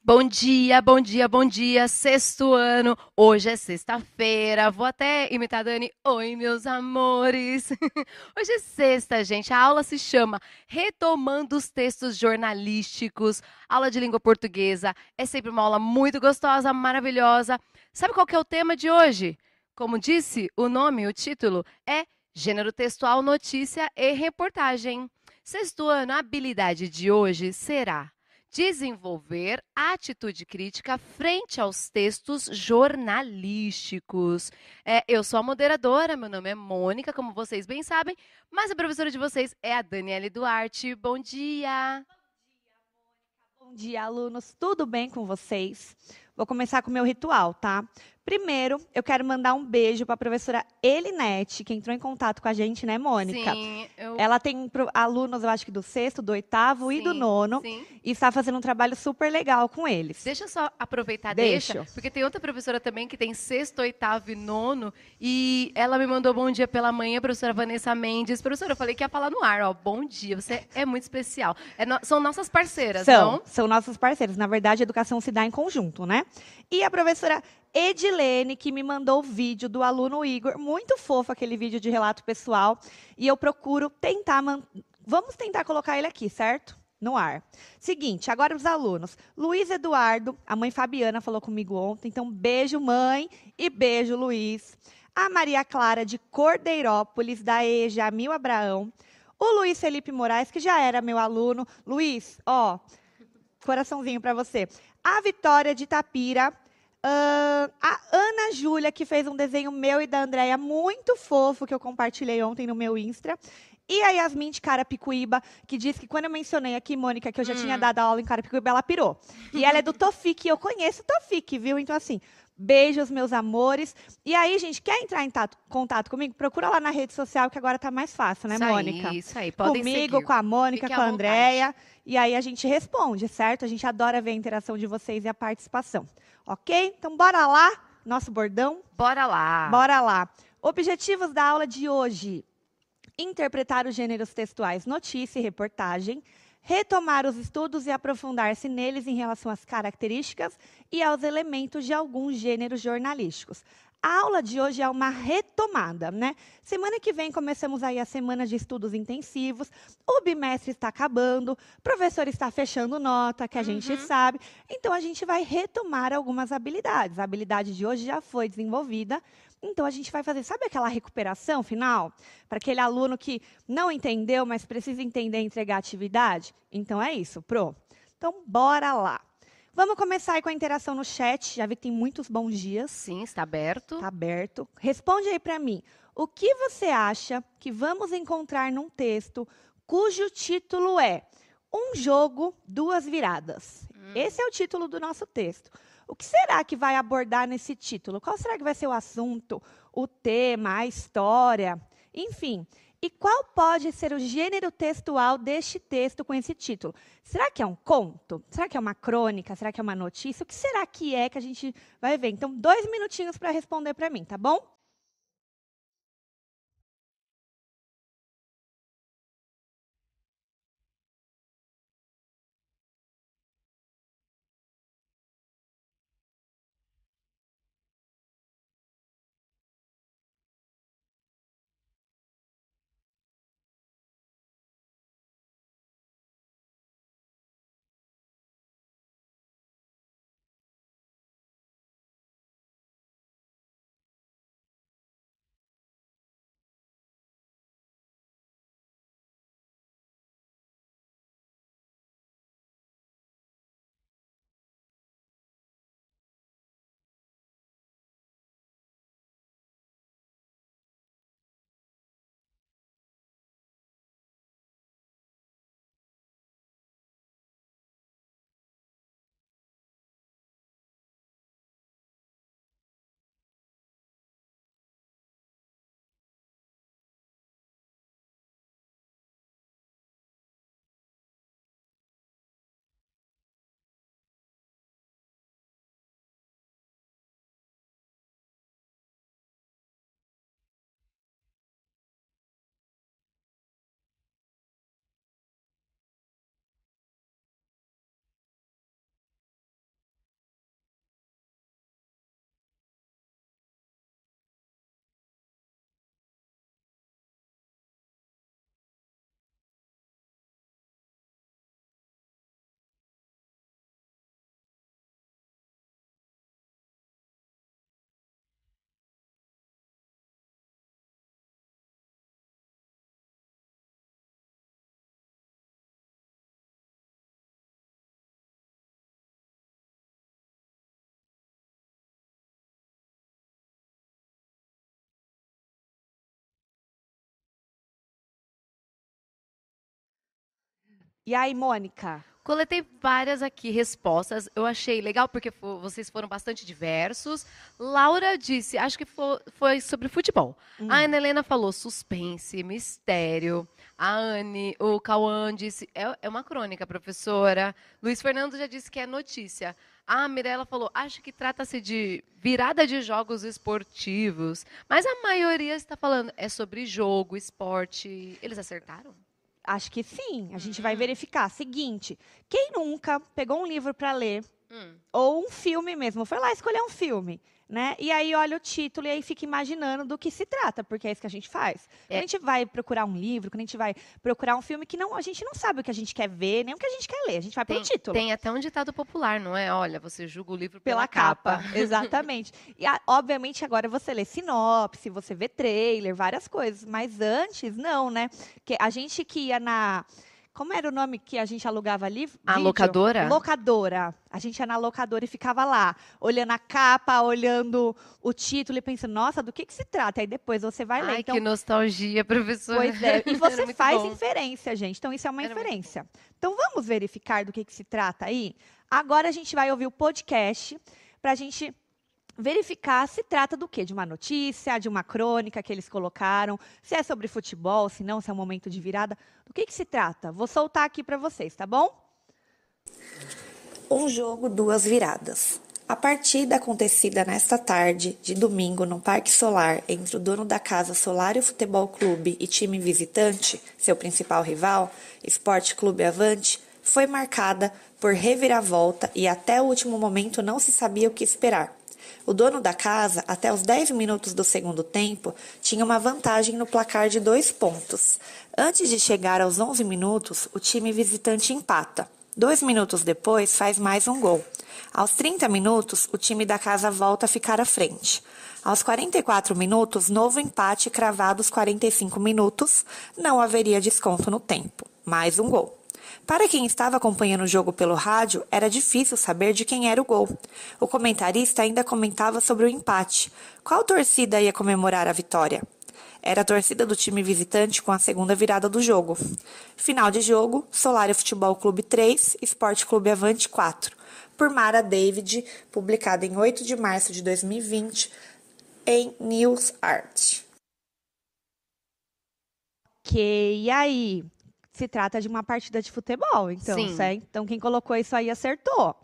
Bom dia, bom dia, bom dia, sexto ano. Hoje é sexta-feira. Vou até imitar a Dani. Oi, meus amores. Hoje é sexta, gente. A aula se chama Retomando os Textos Jornalísticos. Aula de língua portuguesa. É sempre uma aula muito gostosa, maravilhosa. Sabe qual que é o tema de hoje? Como disse o nome, o título é Gênero Textual, Notícia e Reportagem. Sexto ano, a habilidade de hoje será desenvolver atitude crítica frente aos textos jornalísticos. Eu sou a moderadora, meu nome é Mônica, como vocês bem sabem, mas a professora de vocês é a Daniele Duarte. Bom dia! Bom dia, alunos. Tudo bem com vocês? Vou começar com o meu ritual, tá? Primeiro, eu quero mandar um beijo para a professora Elinete, que entrou em contato com a gente, né, Mônica? Sim, eu. Ela tem alunos, eu acho que do sexto, do oitavo e do Sim, nono, sim. e está fazendo um trabalho super legal com eles. Deixa eu só aproveitar, deixa, Deixo. porque tem outra professora também que tem sexto, oitavo e nono, e ela me mandou bom dia pela manhã, a professora Vanessa Mendes. Professora, eu falei que ia falar no ar, ó, bom dia, você é muito especial. São nossas parceiras, São, não? são nossos parceiros. Na verdade, a educação se dá em conjunto, né? E a professora Edilene, que me mandou o vídeo do aluno Igor, muito fofo aquele vídeo de relato pessoal, e eu procuro tentar, vamos tentar colocar ele aqui, certo? No ar. Seguinte, agora os alunos. Luiz Eduardo, a mãe Fabiana falou comigo ontem, então beijo mãe e beijo Luiz. A Maria Clara de Cordeirópolis, da EJA Jamil Abraão. O Luiz Felipe Moraes, que já era meu aluno. Luiz, ó, coraçãozinho para você. A Vitória de Itapira. A Ana Júlia, que fez um desenho meu e da Andréia muito fofo, que eu compartilhei ontem no meu Insta. E a Yasmin de Carapicuíba, que disse que quando eu mencionei aqui, Mônica, que eu já tinha Hum. dado aula em Carapicuíba, ela pirou. E ela é do Tofic, e eu conheço o Tofic, viu? Então, assim, beijos, meus amores. E aí, gente, quer entrar em contato comigo? Procura lá na rede social, que agora tá mais fácil, né, Mônica? Isso aí, podem Comigo, seguir. com a Mônica, Fiquem com à a vontade. Andréia. E aí a gente responde, certo? A gente adora ver a interação de vocês e a participação. Ok? Então, bora lá. Nosso bordão. Bora lá! Bora lá. Objetivos da aula de hoje: interpretar os gêneros textuais notícia e reportagem, retomar os estudos e aprofundar-se neles em relação às características e aos elementos de alguns gêneros jornalísticos. A aula de hoje é uma retomada, né? Semana que vem começamos aí a semana de estudos intensivos, o bimestre está acabando, o professor está fechando nota, que a gente Uhum. sabe, então a gente vai retomar algumas habilidades. A habilidade de hoje já foi desenvolvida, então a gente vai fazer, sabe aquela recuperação final? Para aquele aluno que não entendeu, mas precisa entender e entregar a atividade? Então é isso, Pro. Então, bora lá. Vamos começar aí com a interação no chat. Já vi que tem muitos bons dias. Sim, está aberto. Está aberto. Responde aí para mim. O que você acha que vamos encontrar num texto cujo título é Um Jogo, Duas Viradas? Esse é o título do nosso texto. O que será que vai abordar nesse título? Qual será que vai ser o assunto, o tema, a história? Enfim, e qual pode ser o gênero textual deste texto com esse título? Será que é um conto? Será que é uma crônica? Será que é uma notícia? O que será que a gente vai ver? Então, 2 minutinhos para responder para mim, tá bom? E aí, Mônica? Coletei várias aqui respostas. Eu achei legal porque vocês foram bastante diversos. Laura disse, acho que foi sobre futebol. A Hum. Ana Helena falou suspense, mistério. A Anne, o Cauã disse, é uma crônica, professora. Luiz Fernando já disse que é notícia. A Mirella falou, acho que trata-se de virada de jogos esportivos. Mas a maioria está falando, é sobre jogo, esporte. Eles acertaram? Acho que sim. A gente vai Hum, verificar. Seguinte, quem nunca pegou um livro para ler hum. ou um filme mesmo, foi lá escolher um filme, né? E aí olha o título e aí fica imaginando do que se trata, porque é isso que a gente faz. Quando a É, gente vai procurar um livro, quando a gente vai procurar um filme que não, a gente não sabe o que a gente quer ver, nem o que a gente quer ler, a gente vai pelo título. Tem até um ditado popular, não é? Olha, você julga o livro pela Pela capa. capa, exatamente. E, obviamente, agora você lê sinopse, você vê trailer, várias coisas. Mas antes, não, né? Que a gente que ia na. Como era o nome que a gente alugava ali? A Vídeo? locadora? Locadora. A gente ia na locadora e ficava lá, olhando a capa, olhando o título e pensando, nossa, do que se trata? Aí depois você vai ler. Ai, que Então, nostalgia, professora. pois é. E Era você muito faz bom. inferência, gente. Então, isso é uma Era muito bom. inferência. Então, vamos verificar do que se trata aí? Agora a gente vai ouvir o podcast para a gente verificar se trata do quê? De uma notícia, de uma crônica que eles colocaram, se é sobre futebol, se não, se é um momento de virada. Do que se trata? Vou soltar aqui para vocês, tá bom? Um jogo, duas viradas. A partida acontecida nesta tarde de domingo no Parque Solar entre o dono da casa Solário Futebol Clube e time visitante, seu principal rival, Esporte Clube Avante, foi marcada por reviravolta e até o último momento não se sabia o que esperar. O dono da casa, até os 10 minutos do segundo tempo, tinha uma vantagem no placar de 2 pontos. Antes de chegar aos 11 minutos, o time visitante empata. 2 minutos depois, faz mais um gol. Aos 30 minutos, o time da casa volta a ficar à frente. Aos 44 minutos, novo empate cravado aos 45 minutos, não haveria desconto no tempo. Mais um gol. Para quem estava acompanhando o jogo pelo rádio, era difícil saber de quem era o gol. O comentarista ainda comentava sobre o empate. Qual torcida ia comemorar a vitória? Era a torcida do time visitante com a segunda virada do jogo. Final de jogo, Solário Futebol Clube 3, Esporte Clube Avante 4. Por Mara David, publicado em 8 de março de 2020 em News Art. E aí? Se trata de uma partida de futebol, então, Sim. certo? Então, quem colocou isso aí acertou.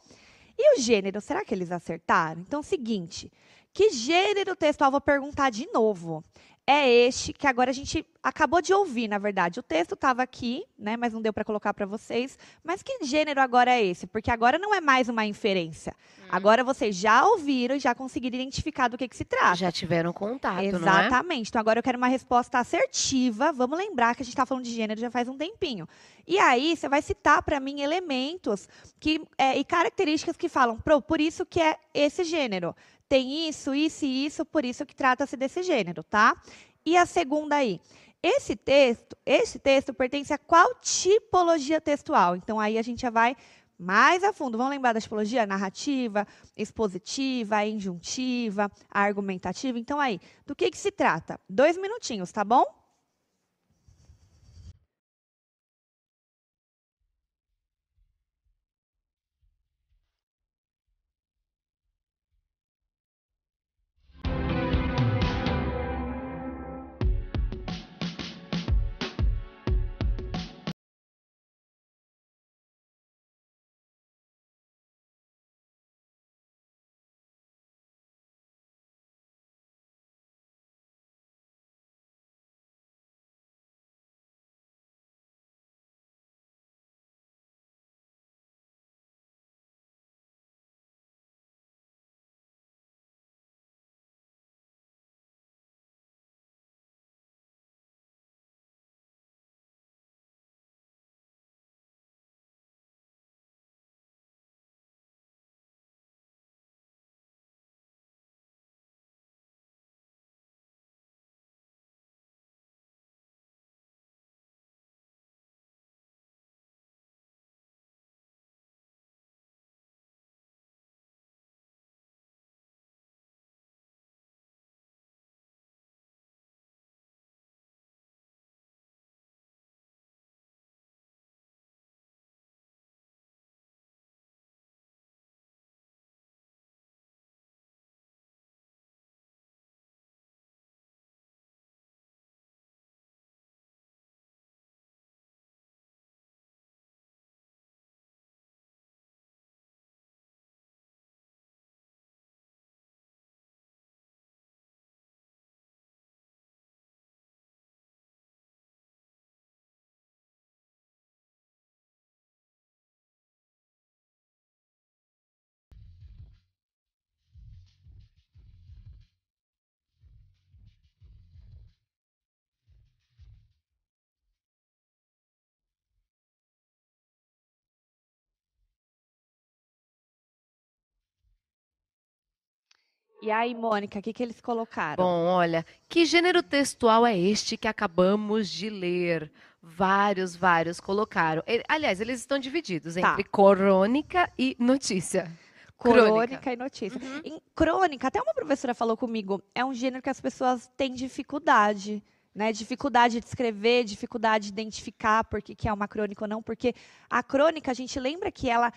E o gênero, será que eles acertaram? Então, seguinte, que gênero textual, vou perguntar de novo. É este que agora a gente acabou de ouvir, na verdade. O texto estava aqui, né, mas não deu para colocar para vocês. Mas que gênero agora é esse? Porque agora não é mais uma inferência. Agora vocês já ouviram e já conseguiram identificar do que se trata. Já tiveram contato, não é? Exatamente. Então, agora eu quero uma resposta assertiva. Vamos lembrar que a gente está falando de gênero já faz um tempinho. E aí, você vai citar para mim elementos e características que falam, por isso que é esse gênero. Tem isso, isso e isso, por isso que trata-se desse gênero, tá? E a segunda aí. Esse texto pertence a qual tipologia textual? Então, aí a gente já vai mais a fundo. Vamos lembrar da tipologia? Narrativa, expositiva, injuntiva, argumentativa. Então, aí, do que se trata? 2 minutinhos, tá bom? E aí, Mônica, o que eles colocaram? Bom, olha, que gênero textual é este que acabamos de ler? Vários colocaram. Aliás, eles estão divididos entre Tá. crônica e notícia. Crônica e notícia. Uhum. Em crônica, até uma professora falou comigo, é um gênero que as pessoas têm dificuldade, né? Dificuldade de escrever, dificuldade de identificar por que é uma crônica ou não, porque a crônica, a gente lembra que ela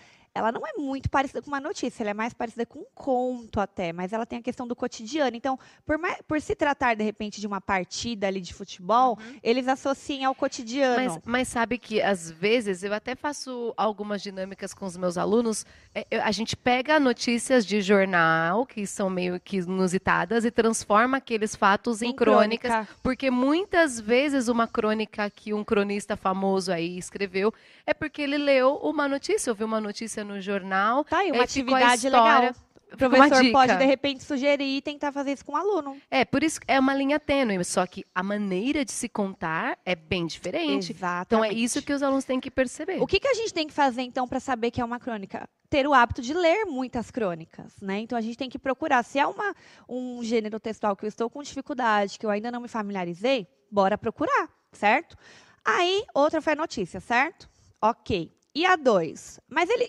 não é muito parecida com uma notícia, ela é mais parecida com um conto até, mas ela tem a questão do cotidiano. Então, por se tratar, de repente, de uma partida ali de futebol, eles associam ao cotidiano. Mas sabe que, às vezes, eu até faço algumas dinâmicas com os meus alunos. A gente pega notícias de jornal, que são meio que inusitadas, e transforma aqueles fatos em crônicas. crônica. Porque muitas vezes uma crônica que um cronista famoso aí escreveu é porque ele leu uma notícia, ouviu uma notícia no jornal. Tá aí, uma aí ficou a atividade história. legal. O Fica uma professor dica. pode, de repente, sugerir e tentar fazer isso com o aluno. Por isso que é uma linha tênue, só que a maneira de se contar é bem diferente. Exatamente. Então é isso que os alunos têm que perceber. O que a gente tem que fazer, então, para saber que é uma crônica? Ter o hábito de ler muitas crônicas, né? Então, a gente tem que procurar. Se é um gênero textual que eu estou com dificuldade, que eu ainda não me familiarizei, bora procurar, certo? Aí, outra foi a notícia, certo? Ok. E a 2?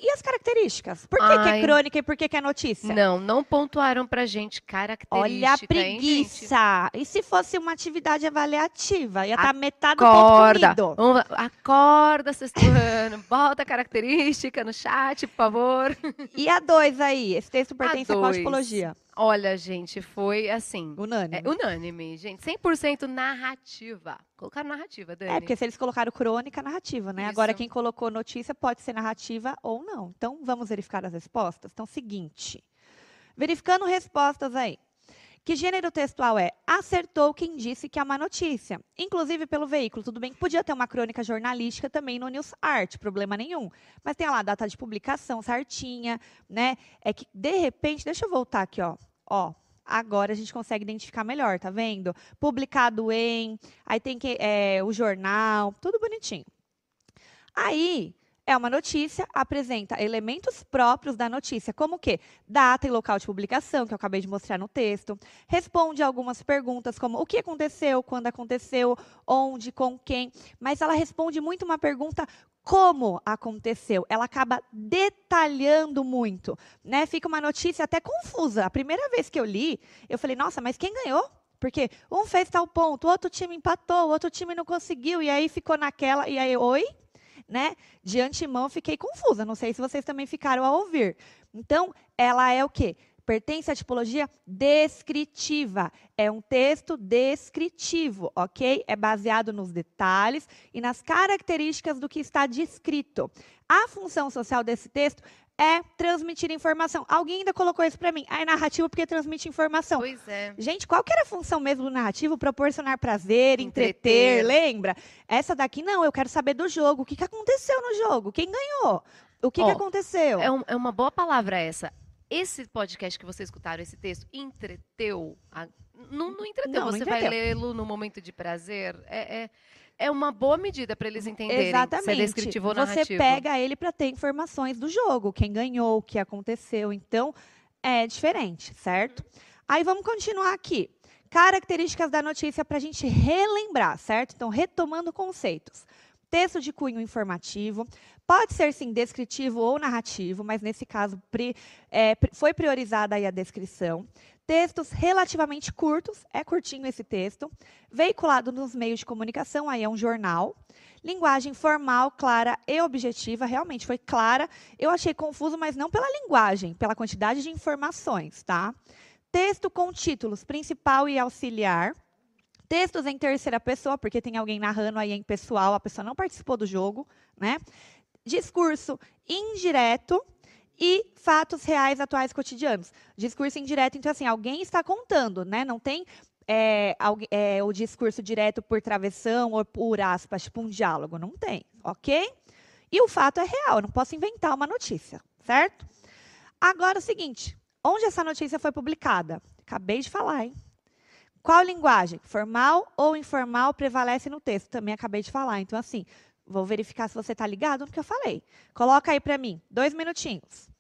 E as características? Por que é Ai. crônica e por que é notícia? Não pontuaram pra gente característica, Olha a hein, gente? preguiça. E se fosse uma atividade avaliativa? Ia estar metade do Acorda. ponto comido. Vamos lá. Acorda, sexto ano. Bota a característica no chat, por favor. E a 2 aí? Esse texto pertence a qual 2. tipologia? Olha, gente, foi assim. Unânime. Unânime, gente. 100% narrativa. Colocaram narrativa, Dani. Porque se eles colocaram crônica, narrativa, né? Isso. Agora, quem colocou notícia pode ser narrativa ou não. Então, vamos verificar as respostas? Então, seguinte. Verificando respostas aí. Que gênero textual é? Acertou quem disse que é uma notícia. Inclusive pelo veículo. Tudo bem que podia ter uma crônica jornalística também no News Art, problema nenhum. Mas tem lá a data de publicação certinha, né? É que, de repente, deixa eu voltar aqui, ó. Agora a gente consegue identificar melhor, tá vendo? Publicado em, aí tem o jornal, tudo bonitinho. Aí, é uma notícia, apresenta elementos próprios da notícia, como o quê? Data e local de publicação, que eu acabei de mostrar no texto. Responde algumas perguntas, como o que aconteceu, quando aconteceu, onde, com quem. Mas ela responde muito uma pergunta, como aconteceu. Ela acaba detalhando muito, né? Fica uma notícia até confusa. A primeira vez que eu li, eu falei, nossa, mas quem ganhou? Porque um fez tal ponto, o outro time empatou, o outro time não conseguiu, e aí ficou naquela, e aí, oi? Né? De antemão, fiquei confusa. Não sei se vocês também ficaram a ouvir. Então, ela é o quê? Pertence à tipologia descritiva. É um texto descritivo, ok? É baseado nos detalhes e nas características do que está descrito. A função social desse texto é transmitir informação. Alguém ainda colocou isso para mim. É narrativo porque transmite informação. Pois é. Gente, qual que era a função mesmo do narrativo? Proporcionar prazer, entreter, lembra? Essa daqui não, eu quero saber do jogo. O que aconteceu no jogo? Quem ganhou? O que aconteceu? É uma boa palavra essa. Esse podcast que vocês escutaram, esse texto, entreteu? Não entreteu. Não, não Você vai entreteu. lê-lo no momento de prazer? É uma boa medida para eles entenderem Exatamente. se é descritivo ou narrativo. Você pega ele para ter informações do jogo, quem ganhou, o que aconteceu. Então, é diferente, certo? Aí vamos continuar aqui. Características da notícia para a gente relembrar, certo? Então, retomando conceitos. Texto de cunho informativo, pode ser sim descritivo ou narrativo, mas nesse caso foi priorizada aí a descrição. Textos relativamente curtos, é curtinho esse texto, veiculado nos meios de comunicação, aí é um jornal. Linguagem formal, clara e objetiva, realmente foi clara. Eu achei confuso, mas não pela linguagem, pela quantidade de informações, tá? Texto com títulos principal e auxiliar. Textos em terceira pessoa, porque tem alguém narrando aí em pessoal, a pessoa não participou do jogo, né? Discurso indireto e fatos reais, atuais, cotidianos. Discurso indireto, então, assim, alguém está contando, né? Não tem o discurso direto por travessão ou por aspas, tipo um diálogo. Não tem, ok? E o fato é real, eu não posso inventar uma notícia, certo? Agora, o seguinte, onde essa notícia foi publicada? Acabei de falar, hein? Qual linguagem? Formal ou informal prevalece no texto? Também acabei de falar. Então, assim, vou verificar se você está ligado no que eu falei. Coloca aí para mim, 2 minutinhos.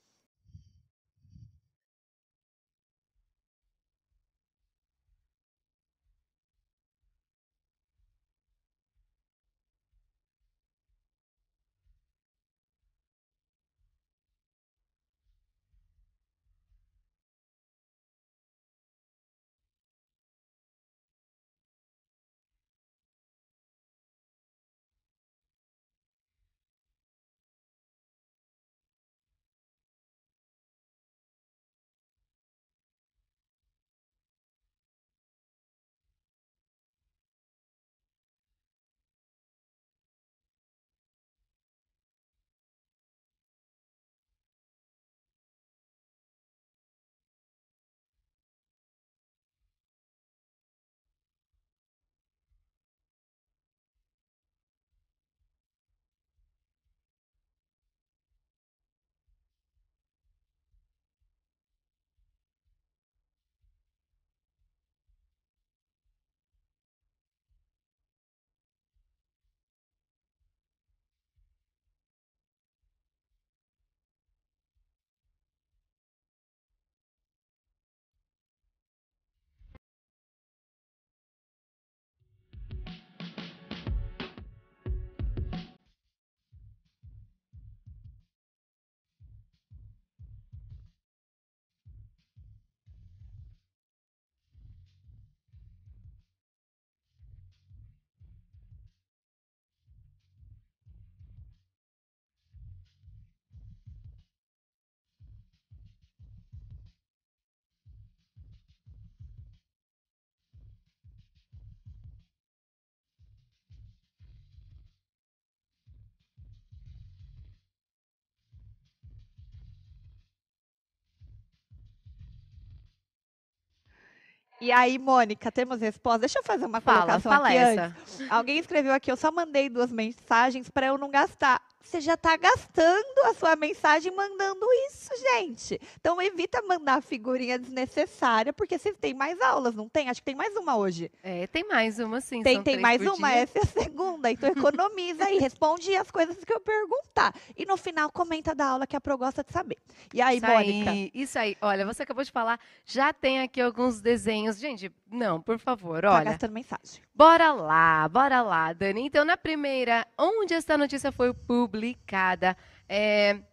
E aí, Mônica, temos resposta? Deixa eu fazer uma Fala, colocação fala aqui essa. antes. Alguém escreveu aqui, eu só mandei 2 mensagens para eu não gastar. Você já está gastando a sua mensagem mandando isso, gente. Então evita mandar figurinha desnecessária, porque vocês têm mais aulas, não tem? Acho que tem mais uma hoje. É, tem mais uma, sim, Tem, são tem 3 mais por uma? dia. Essa é a segunda. Então economiza aí, responde as coisas que eu perguntar. E no final comenta da aula que a Pro gosta de saber. E aí, Isso Mônica? aí, isso aí. Olha, você acabou de falar, já tem aqui alguns desenhos. Gente, não, por favor, Tá olha. gastando mensagem. Bora lá, Dani. Então, na primeira, onde esta notícia foi publicada?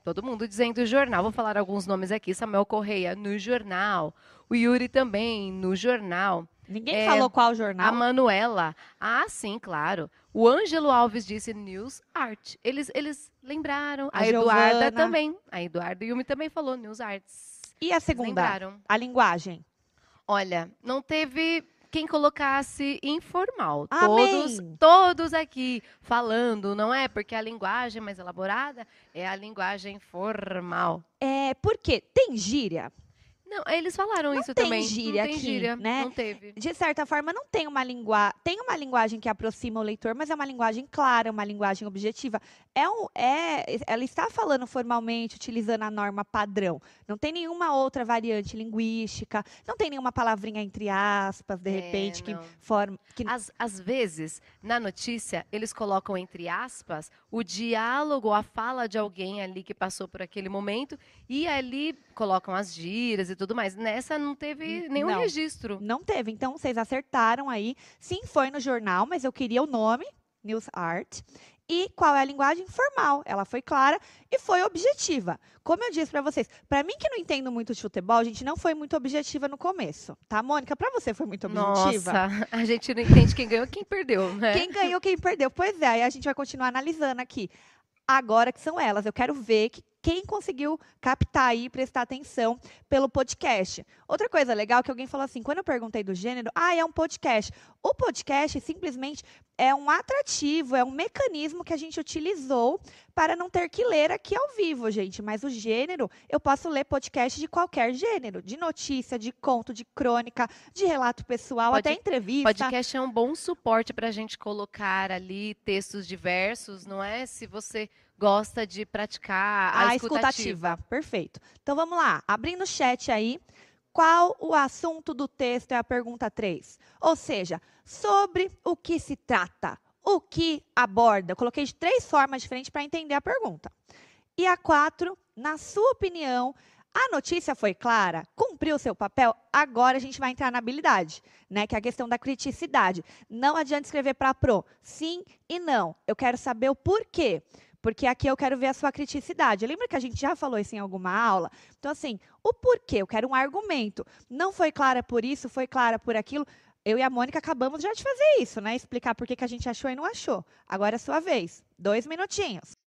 Todo mundo dizendo jornal. Vou falar alguns nomes aqui. Samuel Correia, no jornal. O Yuri também, no jornal. Ninguém É, falou qual a jornal? Manuela. Ah, sim, claro. O Ângelo Alves disse News Art. Eles lembraram. A A Eduarda Giovana. também. A Eduarda Yumi também falou News Arts. E a Eles segunda? lembraram. A linguagem. Olha, não teve quem colocasse informal. Amém. Todos aqui falando, não é? Porque a linguagem mais elaborada é a linguagem formal. É, por quê? Tem gíria? Não, eles falaram isso Tem também. Não gíria tem aqui, gíria, né? não teve. De certa forma, não tem uma linguagem. Tem uma linguagem que aproxima o leitor, mas é uma linguagem clara, uma linguagem objetiva. Ela está falando formalmente, utilizando a norma padrão. Não tem nenhuma outra variante linguística, não tem nenhuma palavrinha entre aspas, de repente, que Não. forma. Que, Às vezes, na notícia, eles colocam entre aspas o diálogo, a fala de alguém ali que passou por aquele momento e ali colocam as gírias e tudo mais. Nessa não teve nenhum não. registro. Não teve. Então, vocês acertaram aí. Sim, foi no jornal, mas eu queria o nome, News Art. E qual é a linguagem formal? Ela foi clara e foi objetiva. Como eu disse para vocês, para mim que não entendo muito de futebol, a gente não foi muito objetiva no começo, tá, Mônica? Para você foi muito objetiva? Nossa, a gente não entende quem ganhou e quem perdeu, né? Quem ganhou, quem perdeu? Pois é, aí a gente vai continuar analisando aqui. Agora que são elas, eu quero ver quem conseguiu captar aí e prestar atenção pelo podcast. Outra coisa legal que alguém falou assim, quando eu perguntei do gênero, é um podcast. O podcast simplesmente é um atrativo, é um mecanismo que a gente utilizou para não ter que ler aqui ao vivo, gente. Mas o gênero, eu posso ler podcast de qualquer gênero, de notícia, de conto, de crônica, de relato pessoal, até entrevista. Podcast é um bom suporte para a gente colocar ali textos diversos, não é? Se você gosta de praticar a escutativa. Perfeito. Então vamos lá, abrindo o chat aí. Qual o assunto do texto é a pergunta 3? Ou seja, sobre o que se trata, o que aborda. Eu coloquei de 3 formas diferentes para entender a pergunta. E a 4, na sua opinião, a notícia foi clara? Cumpriu o seu papel? Agora a gente vai entrar na habilidade, né? Que é a questão da criticidade. Não adianta escrever para pro. Sim e não. Eu quero saber o porquê. Porque aqui eu quero ver a sua criticidade. Lembra que a gente já falou isso em alguma aula? Então, assim, o porquê? Eu quero um argumento. Não foi clara por isso, foi clara por aquilo. Eu e a Mônica acabamos já de fazer isso, né? Explicar por que a gente achou e não achou. Agora é sua vez. 2 minutinhos.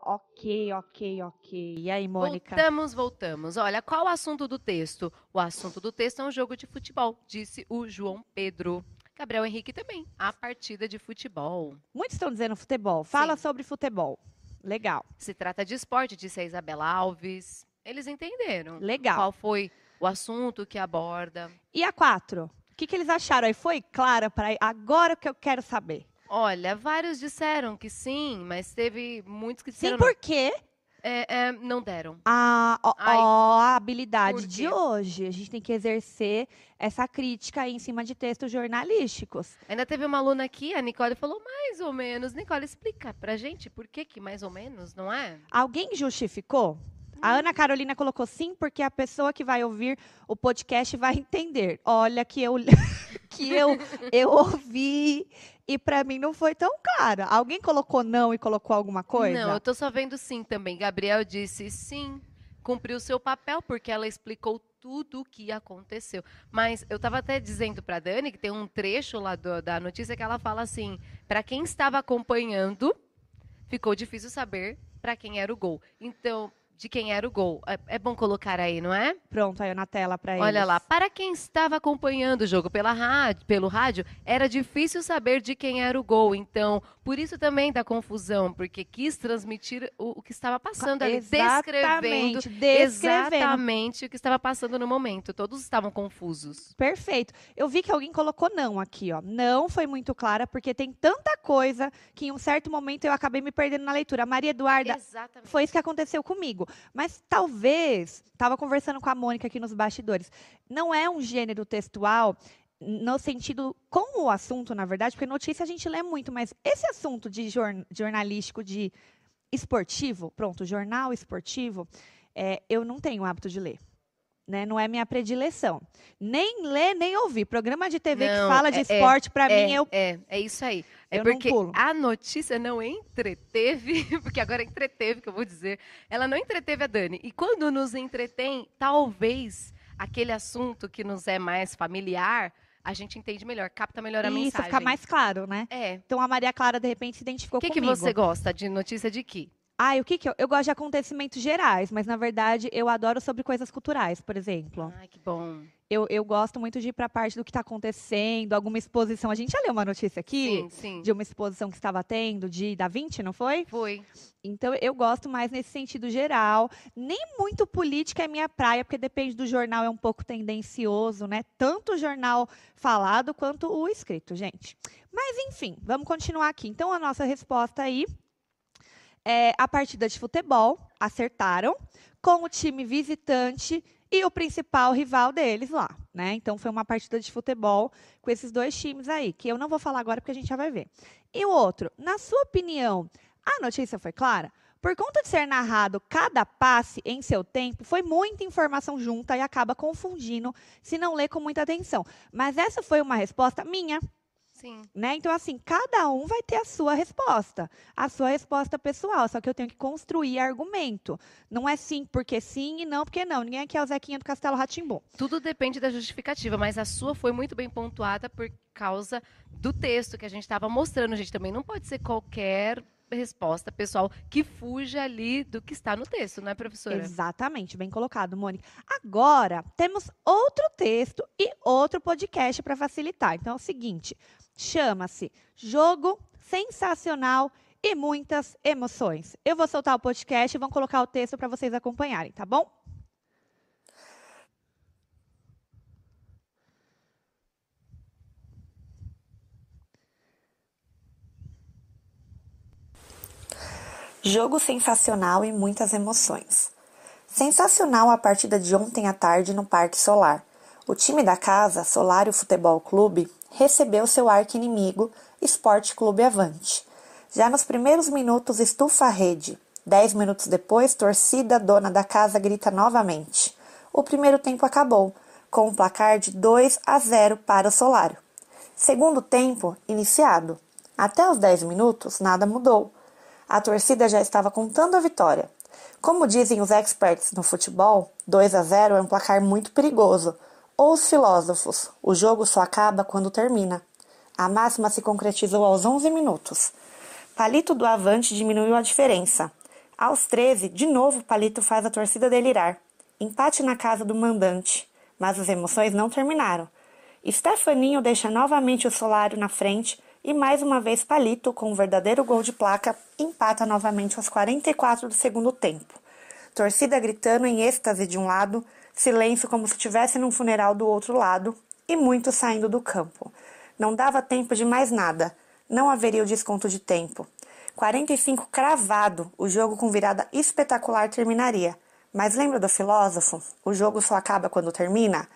Ok. E aí, Mônica? Voltamos. Olha, qual o assunto do texto? O assunto do texto é um jogo de futebol, disse o João Pedro. Gabriel Henrique também, a partida de futebol. Muitos estão dizendo futebol. Fala Sim. sobre futebol. Legal. Se trata de esporte, disse a Isabela Alves. Eles entenderam. Legal. Qual foi o assunto que aborda. E a 4? O que eles acharam aí? Foi clara para agora que eu quero saber. Olha, vários disseram que sim, mas teve muitos que disseram Sim, por quê? não deram. A habilidade por de quê? hoje. A gente tem que exercer essa crítica aí em cima de textos jornalísticos. Ainda teve uma aluna aqui, a Nicole, falou mais ou menos. Nicole, explica pra gente por que mais ou menos, não é? Alguém justificou? A Ana Carolina colocou sim, porque a pessoa que vai ouvir o podcast vai entender. Olha que eu eu ouvi e para mim não foi tão clara. Alguém colocou não e colocou alguma coisa? Não, eu tô só vendo sim também. Gabriel disse sim, cumpriu seu papel, porque ela explicou tudo o que aconteceu. Mas eu estava até dizendo para Dani que tem um trecho lá da notícia que ela fala assim: para quem estava acompanhando, ficou difícil saber para quem era o gol. Então, de quem era o gol. É bom colocar aí, não é? Pronto, aí na tela para eles. Olha lá, para quem estava acompanhando o jogo pelo rádio, era difícil saber de quem era o gol. Então, por isso também da confusão, porque quis transmitir o que estava passando ali, descrevendo exatamente o que estava passando no momento. Todos estavam confusos. Perfeito. Eu vi que alguém colocou não aqui, ó. Não foi muito clara, porque tem tanta coisa que em um certo momento eu acabei me perdendo na leitura. A Maria Eduarda, Exatamente. foi isso que aconteceu comigo. Mas talvez, estava conversando com a Mônica aqui nos bastidores, não é um gênero textual no sentido com o assunto, na verdade, porque notícia a gente lê muito, mas esse assunto de jornalístico, de esportivo, pronto, jornal esportivo, eu não tenho o hábito de ler. Né? Não é minha predileção. Nem ler, nem ouvir. Programa de TV que fala de esporte, para mim, É isso aí. É eu porque não pulo. a notícia não entreteve, porque agora entreteve, que eu vou dizer. Ela não entreteve a Dani. E quando nos entretém, talvez aquele assunto que nos é mais familiar, a gente entende melhor, capta melhor a mensagem. Isso, fica mais claro, né? Então, a Maria Clara, de repente, se identificou comigo. O que você gosta de notícia de quê? O que eu gosto de acontecimentos gerais, mas, na verdade, eu adoro sobre coisas culturais, por exemplo. Ai, que bom. Eu gosto muito de ir para a parte do que está acontecendo, alguma exposição. A gente já leu uma notícia aqui sim. de uma exposição que estava tendo de Da Vinci, não foi? Foi. Então, eu gosto mais nesse sentido geral. Nem muito política é minha praia, porque depende do jornal, é um pouco tendencioso, né? Tanto o jornal falado quanto o escrito, gente. Mas, enfim, vamos continuar aqui. Então, a nossa resposta aí é a partida de futebol, acertaram, com o time visitante e o principal rival deles lá, né? Então, foi uma partida de futebol com esses dois times aí, que eu não vou falar agora porque a gente já vai ver. E o outro, na sua opinião, a notícia foi clara? Por conta de ser narrado cada passe em seu tempo, foi muita informação junta e acaba confundindo se não lê com muita atenção. Mas essa foi uma resposta minha. Sim. Né? Então, assim, cada um vai ter a sua resposta pessoal, só que eu tenho que construir argumento. Não é sim porque sim e não porque não. Ninguém aqui é o Zequinha do Castelo Rá-Tim-Bum. Tudo depende da justificativa, mas a sua foi muito bem pontuada por causa do texto que a gente estava mostrando. Gente, também não pode ser qualquer resposta pessoal que fuja ali do que está no texto, não é, professora? Exatamente, bem colocado, Mônica. Agora, temos outro texto e outro podcast para facilitar. Então, é o seguinte, chama-se Jogo Sensacional e Muitas Emoções. Eu vou soltar o podcast e vão colocar o texto para vocês acompanharem, tá bom? Jogo sensacional e muitas emoções. Sensacional a partida de ontem à tarde no Parque Solar. O time da casa, Solário Futebol Clube, recebeu seu arqui-inimigo, Esporte Clube Avante. Já nos primeiros minutos estufa a rede. 10 minutos depois, torcida dona da casa grita novamente. O primeiro tempo acabou, com um placar de 2-0 para o Solário. Segundo tempo, iniciado. Até os 10 minutos, nada mudou. A torcida já estava contando a vitória. Como dizem os experts no futebol, 2-0 é um placar muito perigoso. Ou os filósofos, o jogo só acaba quando termina. A máxima se concretizou aos 11 minutos. Palito do Avante diminuiu a diferença. Aos 13, de novo Palito faz a torcida delirar. Empate na casa do mandante, mas as emoções não terminaram. Stefaninho deixa novamente o Solário na frente e mais uma vez Palito, com um verdadeiro gol de placa, empata novamente aos 44 do segundo tempo. Torcida gritando em êxtase de um lado, silêncio como se estivesse num funeral do outro lado e muitos saindo do campo. Não dava tempo de mais nada, não haveria o desconto de tempo. 45 cravado, o jogo com virada espetacular terminaria. Mas lembra do filósofo? O jogo só acaba quando termina?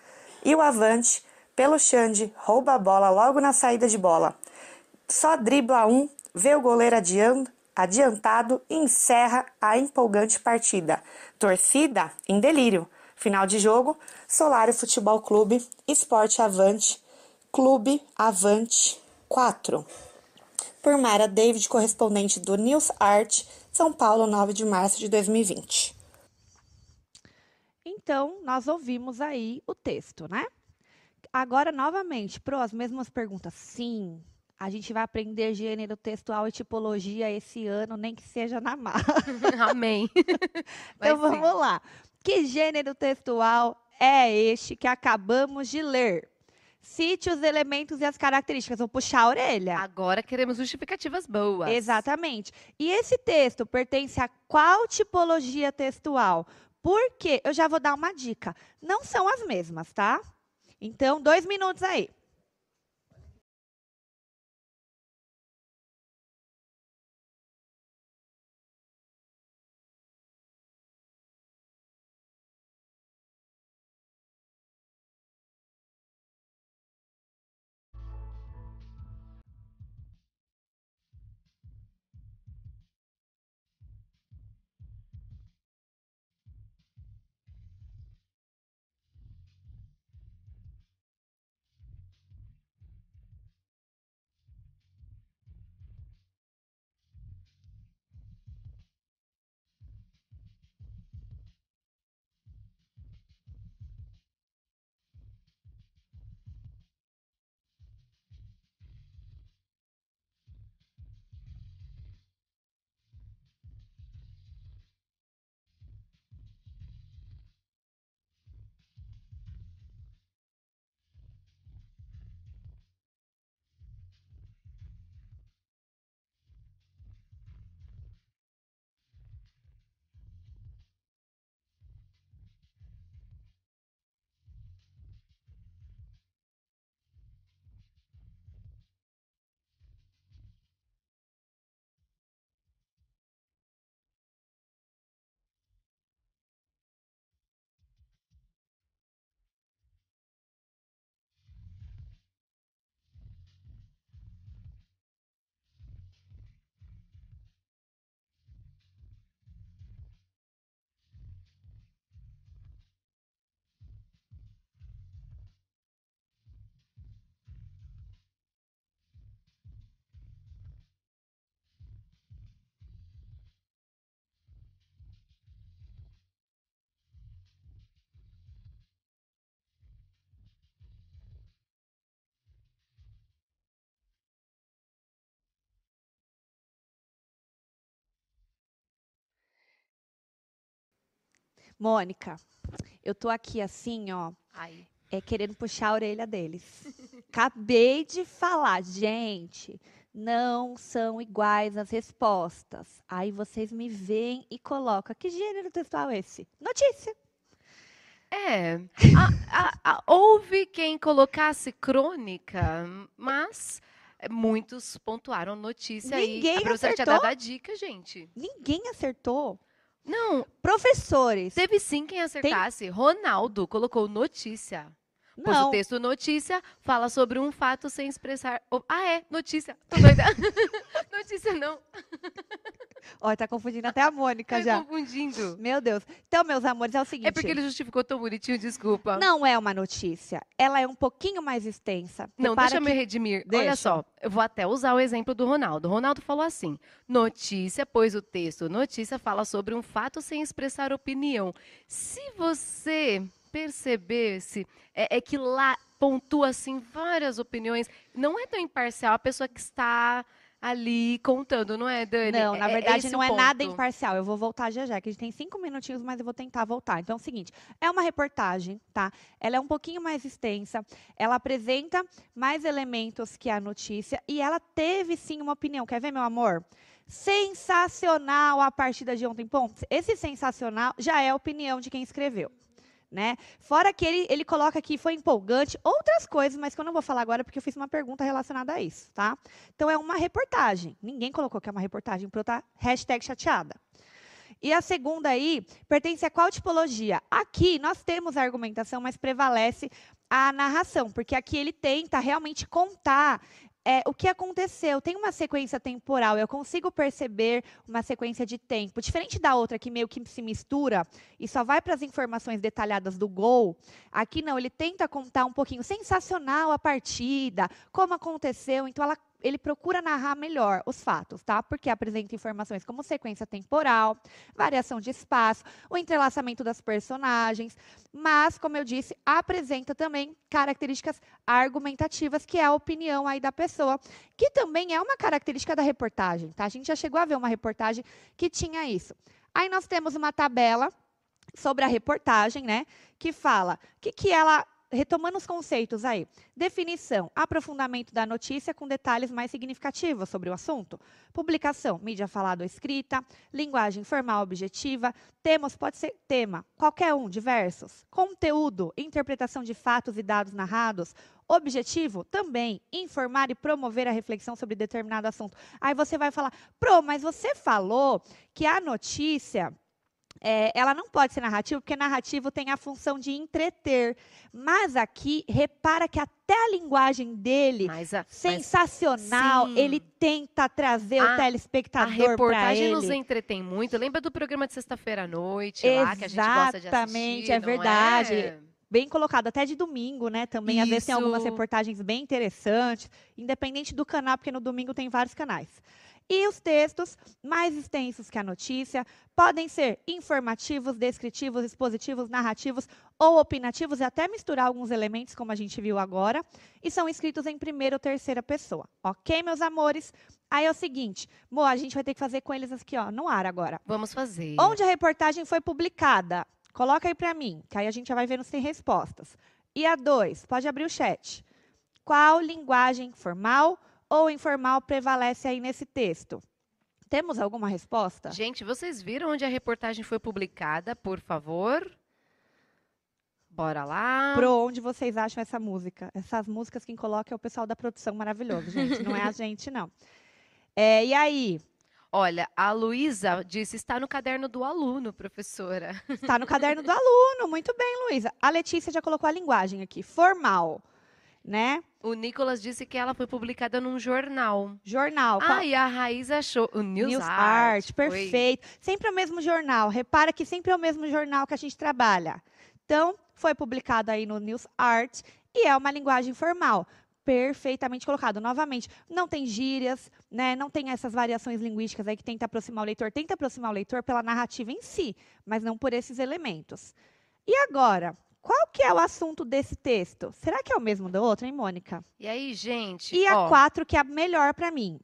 E o Avante, pelo Xande, rouba a bola logo na saída de bola. Só dribla um, vê o goleiro adiantado e encerra a empolgante partida. Torcida em delírio. Final de jogo, Solário Futebol Clube, Esporte Avante, Clube Avante 4. Por Mara David, correspondente do News Art, São Paulo, 9 de março de 2020. Então, nós ouvimos aí o texto, né? Agora, novamente, as mesmas perguntas. Sim, a gente vai aprender gênero textual e tipologia esse ano, nem que seja na marra. Amém. Então, vamos lá. Que gênero textual é este que acabamos de ler? Cite os elementos e as características. Vou puxar a orelha. Agora queremos justificativas boas. Exatamente. E esse texto pertence a qual tipologia textual? Porque eu já vou dar uma dica. Não são as mesmas, tá? Então, 2 minutos aí. Mônica, eu tô aqui assim, ó, Ai. querendo puxar a orelha deles. Acabei de falar, gente, não são iguais as respostas. Aí vocês me veem e colocam, que gênero textual é esse? Notícia. É, houve quem colocasse crônica, mas muitos pontuaram notícia Ninguém aí. A professora tinha acertou? dado a dica, gente. Ninguém acertou. Não, Professores, teve sim quem acertasse. Ronaldo colocou notícia. Pois o não. texto notícia fala sobre um fato sem expressar. Notícia. Tô doida. Notícia não. Olha, tá confundindo até a Mônica Tá já. confundindo. Meu Deus. Então, meus amores, é o seguinte. É porque ele justificou tão bonitinho, desculpa. Não é uma notícia. Ela é um pouquinho mais extensa. Não, Repara deixa eu me que- redimir. Deixa. Olha só, eu vou até usar o exemplo do Ronaldo. O Ronaldo falou assim: notícia, pois o texto notícia fala sobre um fato sem expressar opinião. Se você percebesse, é que lá pontua assim várias opiniões, não é tão imparcial a pessoa que está ali contando, não é, Dani? Não, na É verdade esse não o é nada ponto. imparcial. Eu vou voltar já já, que a gente tem 5 minutinhos, mas eu vou tentar voltar. Então é o seguinte, é uma reportagem, tá? Ela é um pouquinho mais extensa, ela apresenta mais elementos que a notícia e ela teve sim uma opinião. Quer ver, meu amor? Sensacional a partida de ontem. Bom, esse sensacional já é a opinião de quem escreveu. Né? Fora que ele coloca aqui, foi empolgante, outras coisas, mas que eu não vou falar agora porque eu fiz uma pergunta relacionada a isso, tá? Então é uma reportagem. Ninguém colocou que é uma reportagem para eu estar #chateada. E a segunda aí, pertence a qual tipologia? Aqui nós temos a argumentação, mas prevalece a narração, porque aqui ele tenta realmente contar o que aconteceu. Tem uma sequência temporal, eu consigo perceber uma sequência de tempo. Diferente da outra, que meio que se mistura e só vai para as informações detalhadas do gol, aqui não, ele tenta contar um pouquinho, sensacional a partida, como aconteceu, então ele procura narrar melhor os fatos, tá? Porque apresenta informações como sequência temporal, variação de espaço, o entrelaçamento das personagens, mas, como eu disse, apresenta também características argumentativas, que é a opinião aí da pessoa, que também é uma característica da reportagem, tá? A gente já chegou a ver uma reportagem que tinha isso. Aí nós temos uma tabela sobre a reportagem, né? Que fala que ela... Retomando os conceitos aí. Definição, aprofundamento da notícia com detalhes mais significativos sobre o assunto. Publicação, mídia falada ou escrita. Linguagem formal objetiva. Temas, pode ser tema, qualquer um, diversos. Conteúdo, interpretação de fatos e dados narrados. Objetivo, também, informar e promover a reflexão sobre determinado assunto. Aí você vai falar, mas você falou que a notícia... ela não pode ser narrativa, porque narrativo tem a função de entreter. Mas aqui, repara que até a linguagem dele, sensacional, sim, ele tenta trazer o telespectador para ele. A reportagem nos entretém muito. Lembra do programa de sexta-feira à noite, lá, que a gente gosta de assistir? Exatamente, é verdade. Bem colocado, até de domingo, né? Também, às vezes, tem algumas reportagens bem interessantes, independente do canal, porque no domingo tem vários canais. E os textos, mais extensos que a notícia, podem ser informativos, descritivos, expositivos, narrativos ou opinativos, e até misturar alguns elementos, como a gente viu agora, e são escritos em primeira ou terceira pessoa. Ok, meus amores? Aí é o seguinte, a gente vai ter que fazer com eles aqui, ó, no ar agora. Vamos fazer. Onde a reportagem foi publicada? Coloca aí para mim, que aí a gente já vai vendo se tem respostas. E a 2, pode abrir o chat. Qual linguagem formal ou informal prevalece aí nesse texto? Temos alguma resposta? Gente, vocês viram onde a reportagem foi publicada, por favor? Bora lá. Onde vocês acham essa música? Essas músicas quem coloca é o pessoal da produção maravilhoso, gente. Não é a gente, não. E aí? Olha, a Luísa disse, está no caderno do aluno, professora. Está no caderno do aluno, muito bem, Luísa. A Letícia já colocou a linguagem aqui, formal, né? O Nicolas disse que ela foi publicada num jornal. Jornal. E a Raiz achou o News Art, perfeito. Sempre o mesmo jornal. Repara que sempre é o mesmo jornal que a gente trabalha. Então, foi publicado aí no News Art e é uma linguagem formal. Perfeitamente colocado. Novamente, não tem gírias, né? Não tem essas variações linguísticas aí que tenta aproximar o leitor. Tenta aproximar o leitor pela narrativa em si, mas não por esses elementos. E agora, qual que é o assunto desse texto? Será que é o mesmo do outro, hein, Mônica? E aí, gente? E a 4, que é a melhor para mim.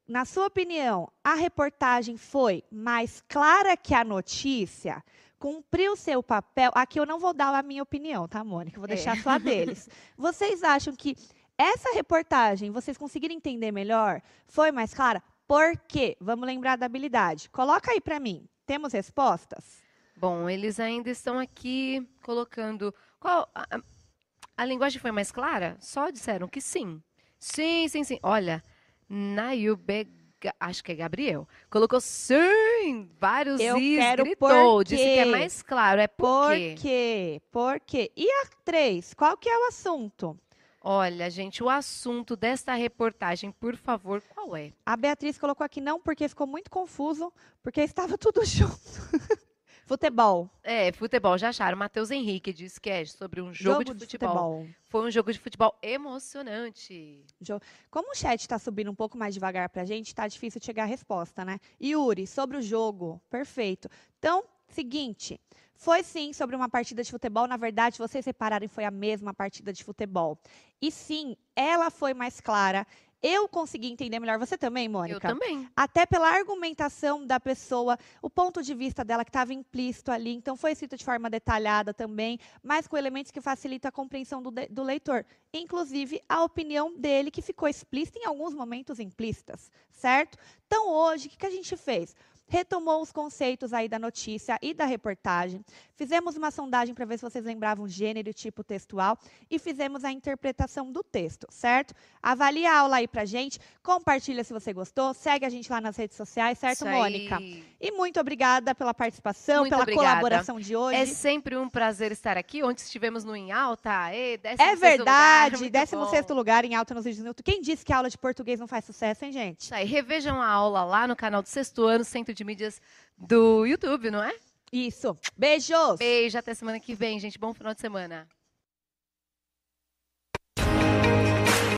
Na sua opinião, a reportagem foi mais clara que a notícia? Cumpriu seu papel? Aqui eu não vou dar a minha opinião, tá, Mônica? Eu vou deixar só a deles. Vocês acham que essa reportagem, vocês conseguiram entender melhor? Foi mais clara? Por quê? Vamos lembrar da habilidade. Coloca aí para mim. Temos respostas? Bom, eles ainda estão aqui colocando... Qual a linguagem foi mais clara? Só disseram que sim. Sim. Olha, Nayube, acho que é Gabriel, colocou sim, vários e gritou. Disse que é mais claro. É por quê? Por quê? E a 3, qual que é o assunto? Olha, gente, o assunto desta reportagem, por favor, qual é? A Beatriz colocou aqui não, porque ficou muito confuso, porque estava tudo junto. Futebol. Futebol, já acharam. Matheus Henrique disse que é sobre um jogo de futebol. Foi um jogo de futebol emocionante. Como o chat está subindo um pouco mais devagar para a gente, está difícil de chegar a resposta, né? Yuri, sobre o jogo. Perfeito. Então, seguinte, foi sim sobre uma partida de futebol. Na verdade, vocês repararem, foi a mesma partida de futebol. E sim, ela foi mais clara. eu consegui entender melhor. Você também, Mônica? Eu também. Até pela argumentação da pessoa, o ponto de vista dela que estava implícito ali. Então, foi escrito de forma detalhada também, mas com elementos que facilitam a compreensão do leitor. Inclusive, a opinião dele, que ficou explícita em alguns momentos implícitas, certo? Então, hoje, o que a gente fez? Retomou os conceitos aí da notícia e da reportagem, fizemos uma sondagem para ver se vocês lembravam gênero e tipo textual e fizemos a interpretação do texto, certo? Avalia a aula aí pra gente, compartilha se você gostou, segue a gente lá nas redes sociais, certo, Isso aí. Mônica? E muito obrigada pela participação, Muito pela obrigada. colaboração de hoje. É sempre um prazer estar aqui. Ontem estivemos no Em Alta. É 16º verdade, lugar, 16º lugar em alta nos vídeos do YouTube. Quem disse que a aula de português não faz sucesso, hein, gente? Isso aí, revejam a aula lá no canal do Sexto Ano, Centro de Mídias do YouTube, não é? Isso. Beijos! Beijo, até semana que vem, gente. Bom final de semana.